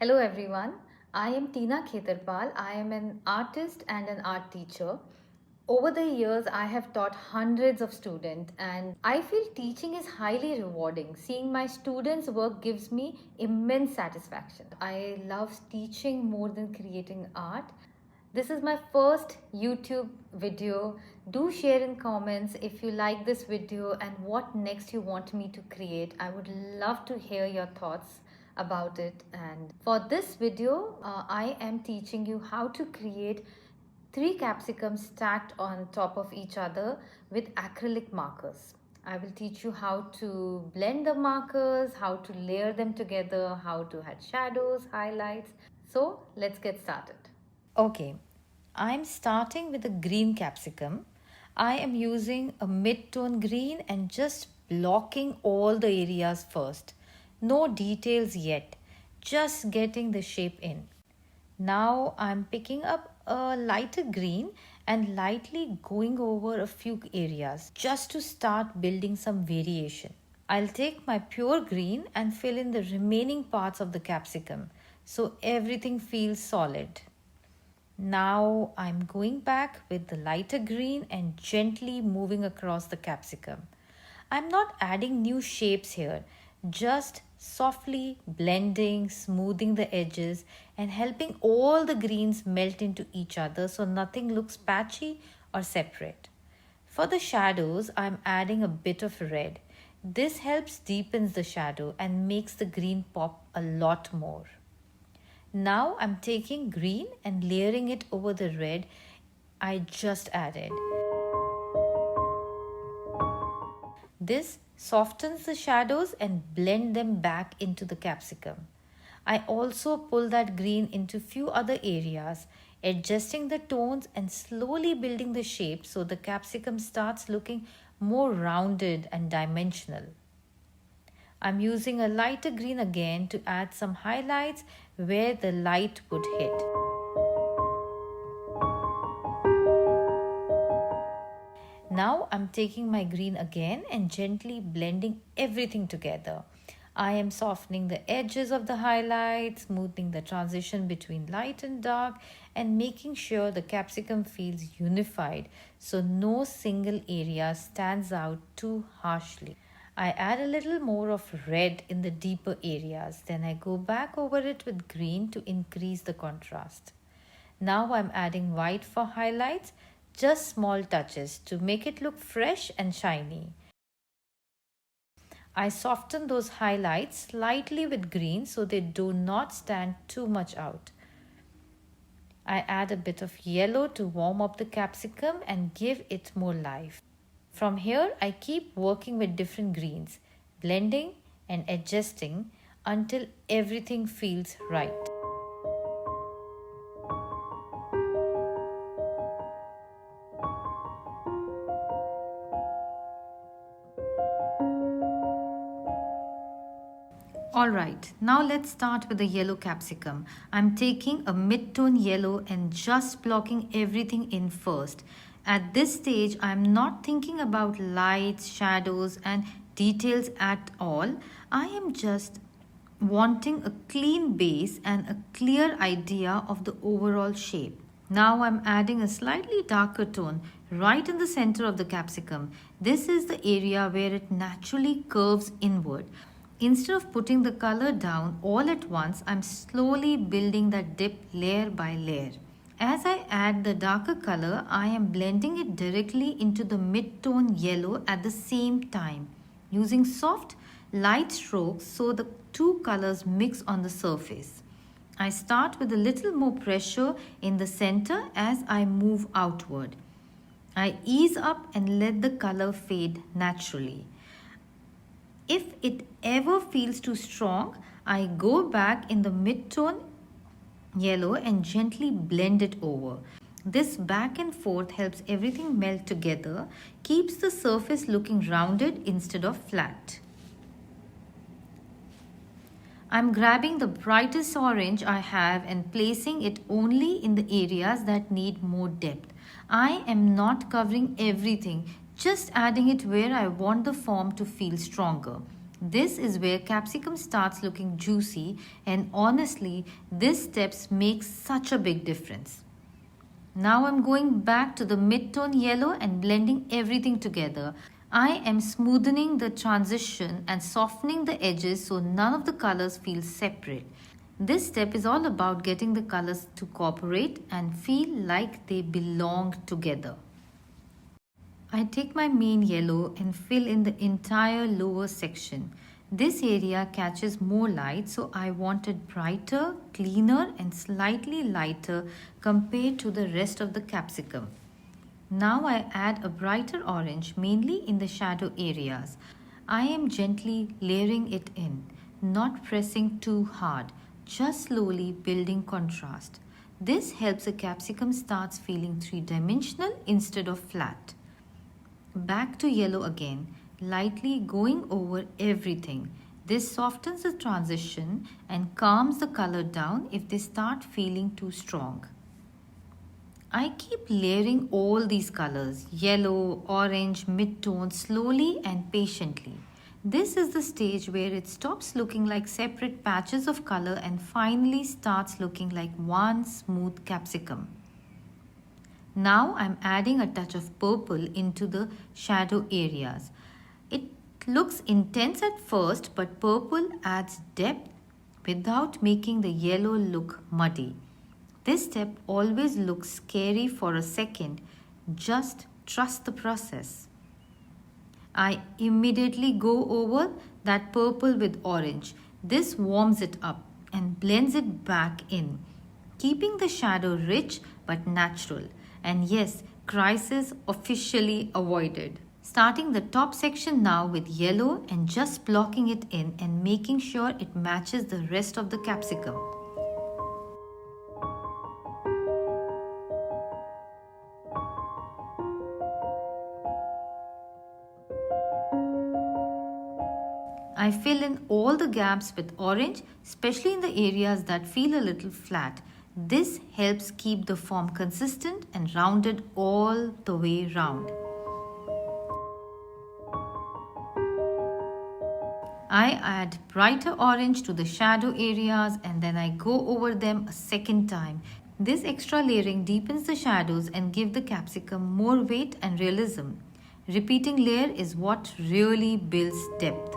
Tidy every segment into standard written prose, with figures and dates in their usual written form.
Hello everyone, I am Tina Khetarpal. I am an artist and an art teacher. Over the years, I have taught hundreds of students, and I feel teaching is highly rewarding. Seeing my students' work gives me immense satisfaction. I love teaching more than creating art. This is my first YouTube video. Do share in comments if you like this video and what next you want me to create. I would love to hear your thoughts about it. And for this video, I am teaching you how to create three capsicums stacked on top of each other with acrylic markers. I will teach you how to blend the markers, how to layer them together, how to add shadows, highlights. So let's get started. Okay, I'm starting with a green capsicum. I am using a mid-tone green and just blocking all the areas first. No details yet, just getting the shape in. Now I'm picking up a lighter green and lightly going over a few areas just to start building some variation. I'll take my pure green and fill in the remaining parts of the capsicum so everything feels solid. Now I'm going back with the lighter green and gently moving across the capsicum. I'm not adding new shapes here, just softly blending, smoothing the edges and helping all the greens melt into each other so nothing looks patchy or separate. For the shadows, I'm adding a bit of red. This helps deepens the shadow and makes the green pop a lot more. Now I'm taking green and layering it over the red I just added. This softens the shadows and blend them back into the capsicum. I also pull that green into few other areas, adjusting the tones and slowly building the shape so the capsicum starts looking more rounded and dimensional. I'm using a lighter green again to add some highlights where the light would hit. Now I'm taking my green again and gently blending everything together. I am softening the edges of the highlights, smoothing the transition between light and dark, and making sure the capsicum feels unified so no single area stands out too harshly. I add a little more of red in the deeper areas. Then I go back over it with green to increase the contrast. Now I'm adding white for highlights, just small touches to make it look fresh and shiny. I soften those highlights slightly with green so they do not stand too much out. I add a bit of yellow to warm up the capsicum and give it more life. From here, I keep working with different greens, blending and adjusting until everything feels right. Alright, now let's start with the yellow capsicum. I'm taking a mid-tone yellow and just blocking everything in first. At this stage, I'm not thinking about lights, shadows and details at all. I am just wanting a clean base and a clear idea of the overall shape. Now I'm adding a slightly darker tone right in the center of the capsicum. This is the area where it naturally curves inward. Instead of putting the color down all at once, I'm slowly building that dip layer by layer. As I add the darker color, I am blending it directly into the mid-tone yellow at the same time, using soft, light strokes so the two colors mix on the surface. I start with a little more pressure in the center as I move outward. I ease up and let the color fade naturally. If it ever feels too strong, I go back in the mid-tone yellow and gently blend it over. This back and forth helps everything melt together, keeps the surface looking rounded instead of flat. I'm grabbing the brightest orange I have and placing it only in the areas that need more depth. I am not covering everything, just adding it where I want the form to feel stronger. This is where capsicum starts looking juicy, and honestly, this steps makes such a big difference. Now I'm going back to the mid-tone yellow and blending everything together. I am smoothing the transition and softening the edges so none of the colors feel separate. This step is all about getting the colors to cooperate and feel like they belong together. I take my main yellow and fill in the entire lower section. This area catches more light, so I want it brighter, cleaner and slightly lighter compared to the rest of the capsicum. Now I add a brighter orange mainly in the shadow areas. I am gently layering it in, not pressing too hard, just slowly building contrast. This helps the capsicum starts feeling three-dimensional instead of flat. Back to yellow again, lightly going over everything. This softens the transition and calms the color down if they start feeling too strong. I keep layering all these colors, yellow, orange, mid-tone, slowly and patiently. This is the stage where it stops looking like separate patches of color and finally starts looking like one smooth capsicum. Now I'm adding a touch of purple into the shadow areas. It looks intense at first, but purple adds depth without making the yellow look muddy. This step always looks scary for a second. Just trust the process. I immediately go over that purple with orange. This warms it up and blends it back in, keeping the shadow rich but natural. And yes, crisis officially avoided. Starting the top section now with yellow and just blocking it in and making sure it matches the rest of the capsicum. I fill in all the gaps with orange, especially in the areas that feel a little flat. This helps keep the form consistent and rounded all the way round. I add brighter orange to the shadow areas and then I go over them a second time. This extra layering deepens the shadows and gives the capsicum more weight and realism. Repeating layer is what really builds depth.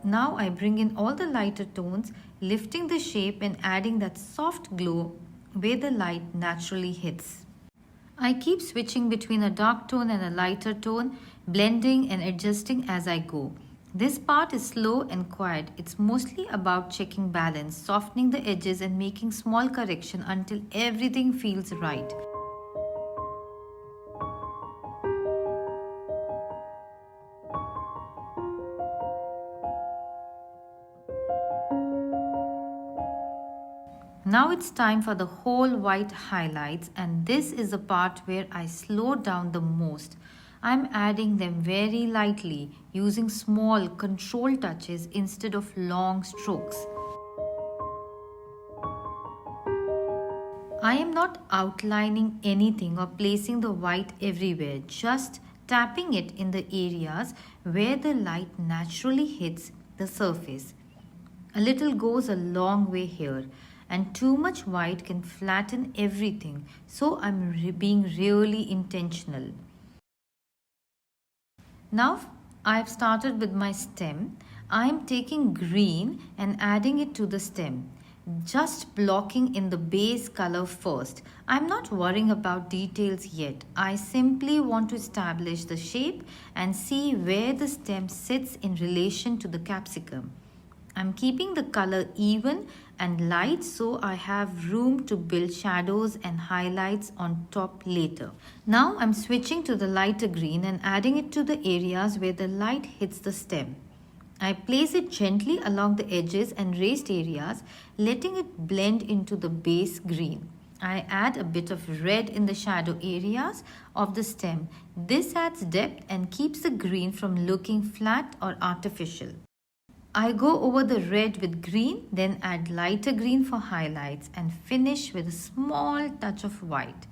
Now I bring in all the lighter tones, lifting the shape and adding that soft glow where the light naturally hits. I keep switching between a dark tone and a lighter tone, blending and adjusting as I go. This part is slow and quiet. It's mostly about checking balance, softening the edges and making small correction until everything feels right. Now it's time for the whole white highlights, and this is the part where I slow down the most. I'm adding them very lightly using small controlled touches instead of long strokes. I am not outlining anything or placing the white everywhere, just tapping it in the areas where the light naturally hits the surface. A little goes a long way here, and too much white can flatten everything, so I'm being really intentional. Now I've started with my stem. I'm taking green and adding it to the stem, just blocking in the base color first. I'm not worrying about details yet. I simply want to establish the shape and see where the stem sits in relation to the capsicum. I'm keeping the color even and light so I have room to build shadows and highlights on top later. Now I'm switching to the lighter green and adding it to the areas where the light hits the stem. I place it gently along the edges and raised areas, letting it blend into the base green. I add a bit of red in the shadow areas of the stem. This adds depth and keeps the green from looking flat or artificial. I go over the red with green, then add lighter green for highlights and finish with a small touch of white.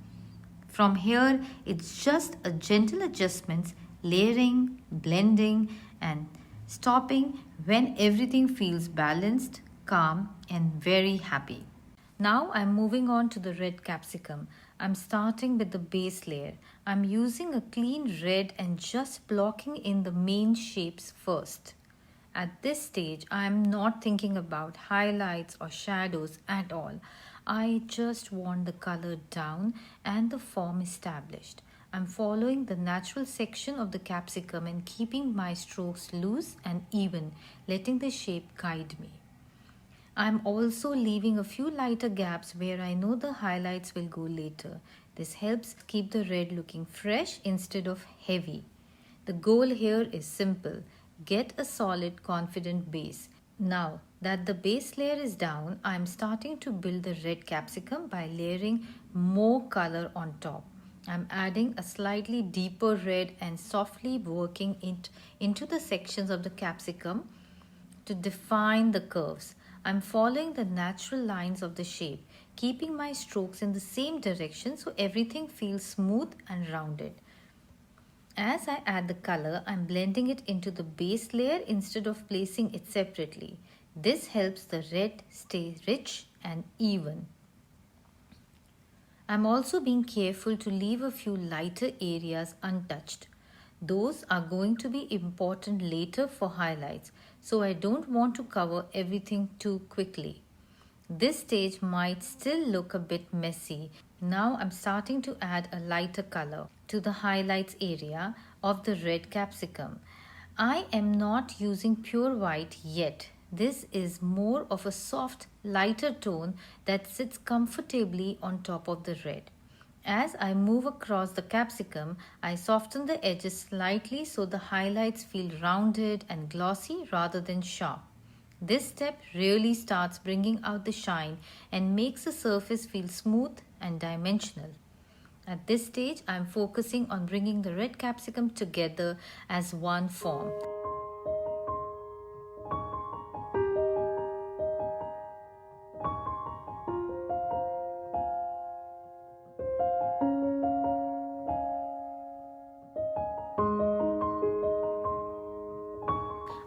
From here, it's just a gentle adjustments, layering, blending and stopping when everything feels balanced, calm and very happy. Now I'm moving on to the red capsicum. I'm starting with the base layer. I'm using a clean red and just blocking in the main shapes first. At this stage, I am not thinking about highlights or shadows at all. I just want the color down and the form established. I'm following the natural section of the capsicum and keeping my strokes loose and even, letting the shape guide me. I'm also leaving a few lighter gaps where I know the highlights will go later. This helps keep the red looking fresh instead of heavy. The goal here is simple. Get a solid, confident base. Now that the base layer is down, I am starting to build the red capsicum by layering more color on top. I'm adding a slightly deeper red and softly working it into the sections of the capsicum to define the curves. I'm following the natural lines of the shape, keeping my strokes in the same direction so everything feels smooth and rounded. As I add the color, I'm blending it into the base layer instead of placing it separately. This helps the red stay rich and even. I'm also being careful to leave a few lighter areas untouched. Those are going to be important later for highlights, so I don't want to cover everything too quickly. This stage might still look a bit messy. Now I'm starting to add a lighter color to the highlights area of the red capsicum. I am not using pure white yet. This is more of a soft, lighter tone that sits comfortably on top of the red. As I move across the capsicum, I soften the edges slightly so the highlights feel rounded and glossy rather than sharp. This step really starts bringing out the shine and makes the surface feel smooth and dimensional. At this stage, I am focusing on bringing the red capsicum together as one form.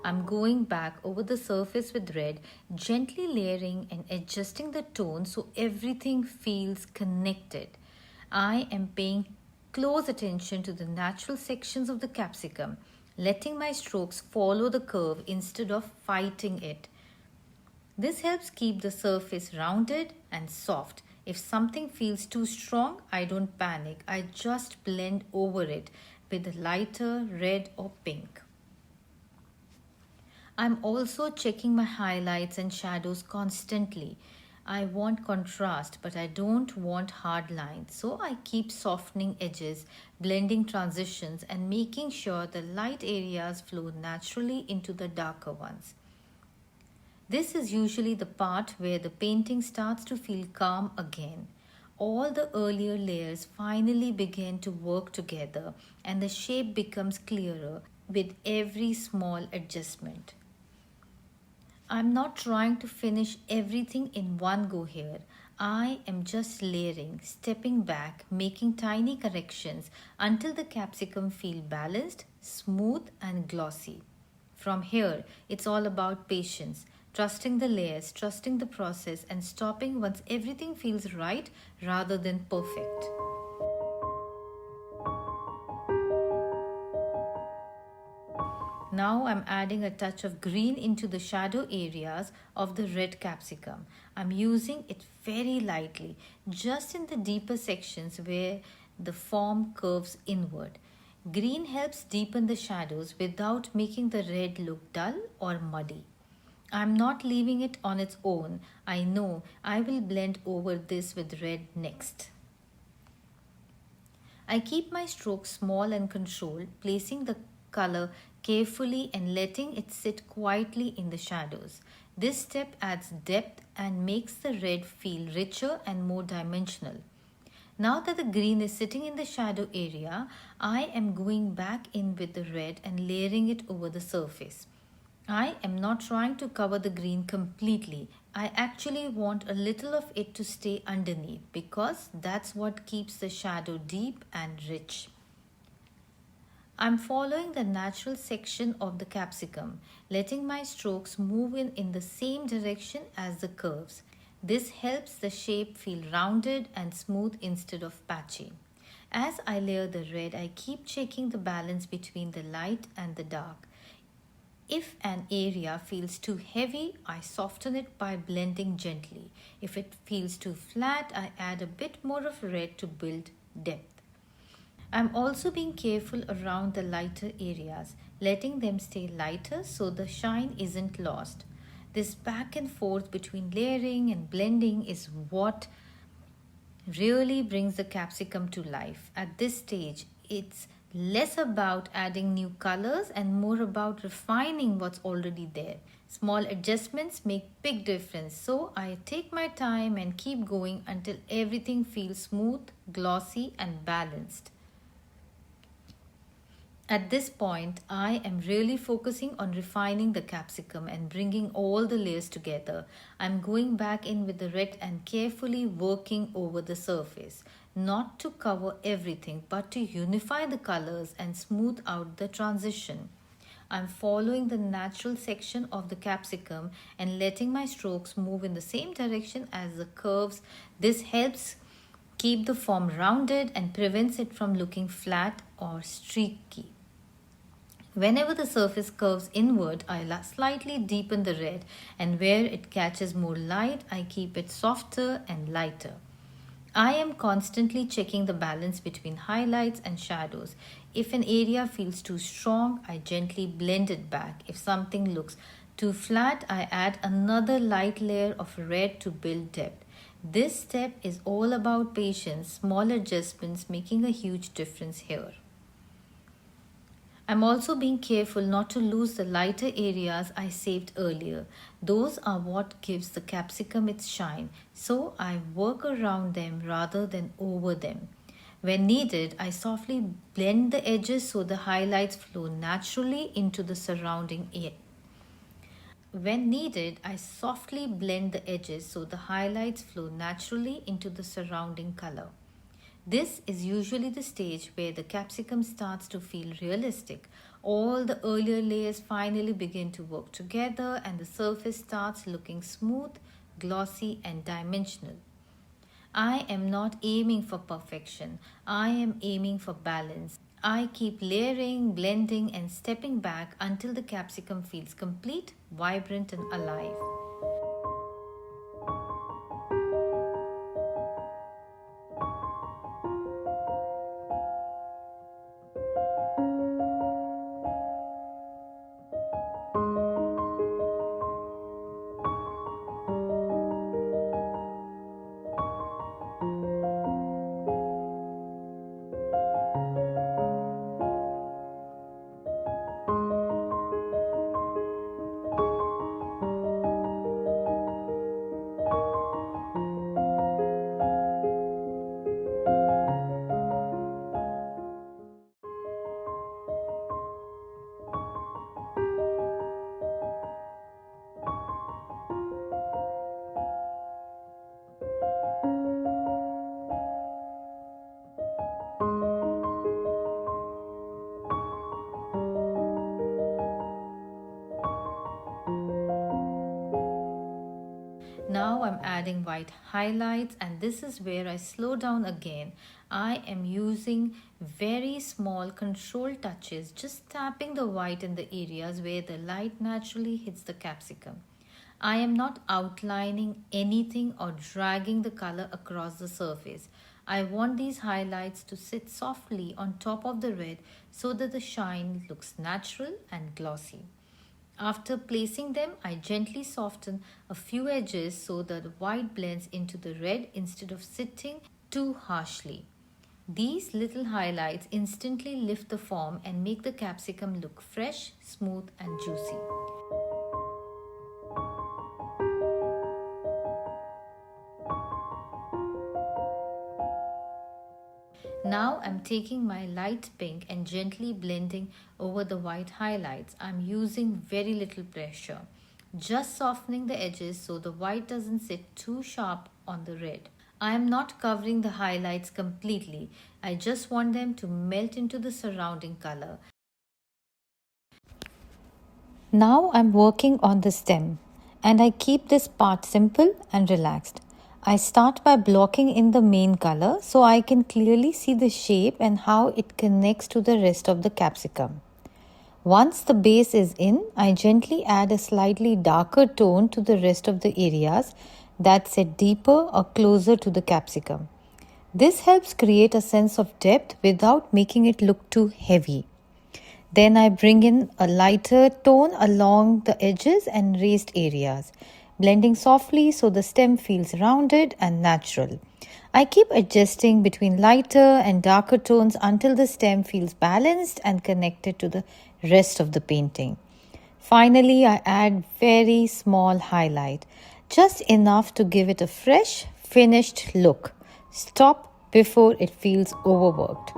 I'm going back over the surface with red, gently layering and adjusting the tone so everything feels connected. I am paying close attention to the natural sections of the capsicum, letting my strokes follow the curve instead of fighting it. This helps keep the surface rounded and soft. If something feels too strong, I don't panic. I just blend over it with a lighter red or pink. I'm also checking my highlights and shadows constantly. I want contrast, but I don't want hard lines. So I keep softening edges, blending transitions, and making sure the light areas flow naturally into the darker ones. This is usually the part where the painting starts to feel calm again. All the earlier layers finally begin to work together, and the shape becomes clearer with every small adjustment. I'm not trying to finish everything in one go here. I am just layering, stepping back, making tiny corrections until the capsicum feel balanced, smooth and glossy. From here, it's all about patience, trusting the layers, trusting the process and stopping once everything feels right rather than perfect. Now I'm adding a touch of green into the shadow areas of the red capsicum. I'm using it very lightly, just in the deeper sections where the form curves inward. Green helps deepen the shadows without making the red look dull or muddy. I'm not leaving it on its own. I know I will blend over this with red next. I keep my strokes small and controlled, placing the color carefully and letting it sit quietly in the shadows. This step adds depth and makes the red feel richer and more dimensional. Now that the green is sitting in the shadow area, I am going back in with the red and layering it over the surface. I am not trying to cover the green completely. I actually want a little of it to stay underneath because that's what keeps the shadow deep and rich. I'm following the natural section of the capsicum, letting my strokes move in the same direction as the curves. This helps the shape feel rounded and smooth instead of patchy. As I layer the red, I keep checking the balance between the light and the dark. If an area feels too heavy, I soften it by blending gently. If it feels too flat, I add a bit more of red to build depth. I'm also being careful around the lighter areas, letting them stay lighter so the shine isn't lost. This back and forth between layering and blending is what really brings the capsicum to life. At this stage, it's less about adding new colors and more about refining what's already there. Small adjustments make big difference, so I take my time and keep going until everything feels smooth, glossy and balanced. At this point, I am really focusing on refining the capsicum and bringing all the layers together. I'm going back in with the red and carefully working over the surface, not to cover everything but to unify the colors and smooth out the transition. I'm following the natural section of the capsicum and letting my strokes move in the same direction as the curves. This helps keep the form rounded and prevents it from looking flat or streaky. Whenever the surface curves inward, I slightly deepen the red, and where it catches more light, I keep it softer and lighter. I am constantly checking the balance between highlights and shadows. If an area feels too strong, I gently blend it back. If something looks too flat, I add another light layer of red to build depth. This step is all about patience, small adjustments making a huge difference here. I'm also being careful not to lose the lighter areas I saved earlier. Those are what gives the capsicum its shine, so I work around them rather than over them. When needed, I softly blend the edges so the highlights flow naturally into the surrounding area. When needed, I softly blend the edges so the highlights flow naturally into the surrounding color. This is usually the stage where the capsicum starts to feel realistic. All the earlier layers finally begin to work together and the surface starts looking smooth, glossy, and dimensional. I am not aiming for perfection. I am aiming for balance. I keep layering, blending, and stepping back until the capsicum feels complete, vibrant, and alive. Now I'm adding white highlights, and this is where I slow down again. I am using very small control touches, just tapping the white in the areas where the light naturally hits the capsicum. I am not outlining anything or dragging the color across the surface. I want these highlights to sit softly on top of the red so that the shine looks natural and glossy. After placing them, I gently soften a few edges so that the white blends into the red instead of sitting too harshly. These little highlights instantly lift the form and make the capsicum look fresh, smooth, and juicy. Now I'm taking my light pink and gently blending over the white highlights. I'm using very little pressure, just softening the edges so the white doesn't sit too sharp on the red. I am not covering the highlights completely. I just want them to melt into the surrounding color. Now I'm working on the stem, and I keep this part simple and relaxed. I start by blocking in the main color so I can clearly see the shape and how it connects to the rest of the capsicum. Once the base is in, I gently add a slightly darker tone to the rest of the areas that sit deeper or closer to the capsicum. This helps create a sense of depth without making it look too heavy. Then I bring in a lighter tone along the edges and raised areas, blending softly so the stem feels rounded and natural. I keep adjusting between lighter and darker tones until the stem feels balanced and connected to the rest of the painting. Finally, I add very small highlight, just enough to give it a fresh, finished look. Stop before it feels overworked.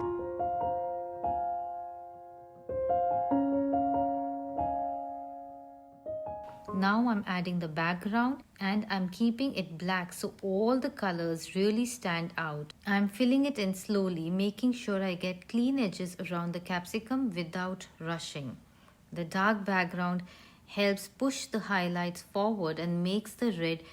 Now I'm adding the background and I'm keeping it black so all the colors really stand out. I'm filling it in slowly, making sure I get clean edges around the capsicum without rushing. The dark background helps push the highlights forward and makes the red,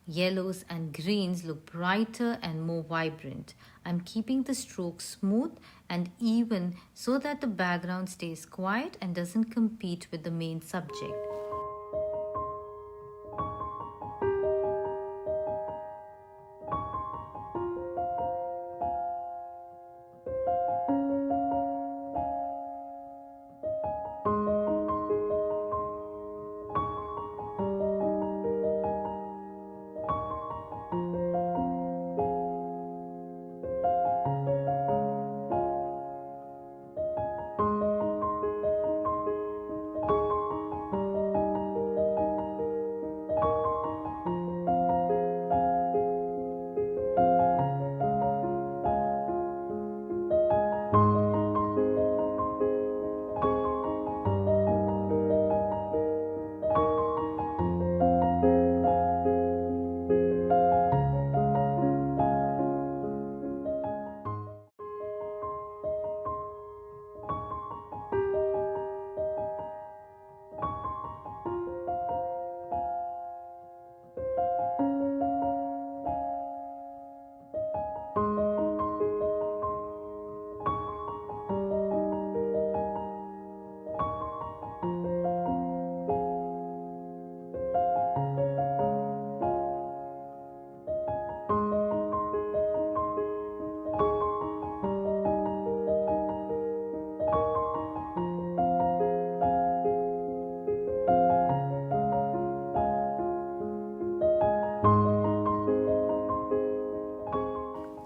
yellows and greens look brighter and more vibrant. I'm keeping the strokes smooth and even so that the background stays quiet and doesn't compete with the main subject.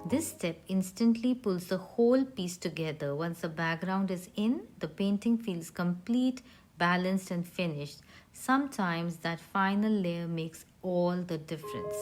This step instantly pulls the whole piece together. Once the background is in, the painting feels complete, balanced and finished. Sometimes that final layer makes all the difference.